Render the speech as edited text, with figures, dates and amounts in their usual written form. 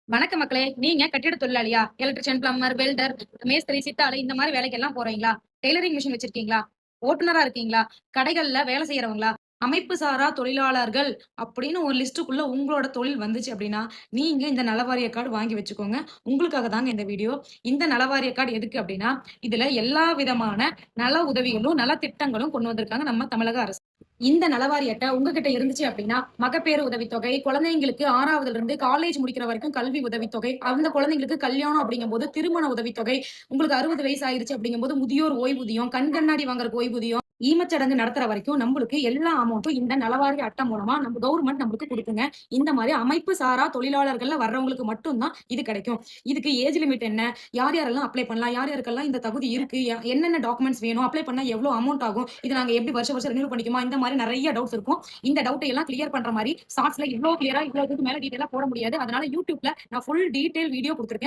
வணக்க மக்களே! நீங்க கட்டிட தொழிலாளியா? எலக்ட்ரிஷியன், பிளம்பர், வெல்டர், மேஸ்திரி, சித்தாளு இந்த மாரி வேலைக்கெல்லாம் போறீங்களா? டெய்லரிங் மிஷின் வச்சிருக்கீங்களா? ஓட்டுநரா இருக்கீங்களா? கடைகள்ல வேலை செய்றவங்களா? அமைப்பு சாரா தொழிலாளர்கள் அப்படின்னு ஒரு லிஸ்ட்டுக்குள்ள உங்களோட தொழில் வந்துச்சு அப்படின்னா, நீங்க இந்த நலவாரிய கார்டு வாங்கி வச்சுக்கோங்க. உங்களுக்காக தாங்க இந்த வீடியோ. இந்த நலவாரிய கார்டு எதுக்கு அப்படின்னா, இதுல எல்லா விதமான நல உதவிகளும், நலத்திட்டங்களும் கொண்டு வந்திருக்காங்க நம்ம தமிழக அரசு. இந்த நலவாரி அட்டை உங்ககிட்ட இருந்துச்சு அப்படின்னா, மகப்பேறு உதவித்தொகை, குழந்தைங்களுக்கு 6வதுல இருந்து காலேஜ் முடிக்கிற வரைக்கும் கல்வி உதவித்தொகை, அந்த குழந்தைங்களுக்கு கல்யாணம் அப்படிங்கும்போது திருமண உதவித்தொகை, உங்களுக்கு 60 வயசு ஆயிருச்சு அப்படிங்கும்போது முதியோர் ஓய்வூதியம், கண் கண்ணாடி வாங்குறதுக்கு ஓய்வூதியம், ஈமச்சடங்கு நடத்துற வரைக்கும் நம்மளுக்கு எல்லா அமௌண்ட்டும் இந்த நலவாரி அட்டை மூலமா நம்ம கவர்மெண்ட் நம்மளுக்கு குடுக்குங்க. இந்த மாரி அமைப்பு சாரா தொழிலாளர்கள்ல வர்றவங்களுக்கு மட்டும் தான் இது கிடைக்கும். இதுக்கு ஏஜ் லிமிட் என்ன? யார் யாரெல்லாம் அப்ளை பண்ணலாம்? யார் யாருக்கெல்லாம் இந்த தகுதி இருக்கு? என்னென்ன டாக்குமெண்ட்ஸ் வேணும்? அப்ளை பண்ணா எவ்வளோ அமௌண்ட் ஆகும்? இது நாங்க எப்படி வருஷம் வருஷம் ரினியூ பண்ணிக்குமா? இந்த மாரி நெறைய டவுட்ஸ் இருக்கும். இந்த டவுட் எல்லாம் கிளியர் பண்ற மாரி ஷார்ட்ஸ்ல இவ்ளோ கிளியரா இவ்ளோ இதுக்கு மேல டீடைலா போட முடியாது. அதனால YouTubeல நான் ஃபுல் டீடைல் வீடியோ குடுத்துருக்கேன்.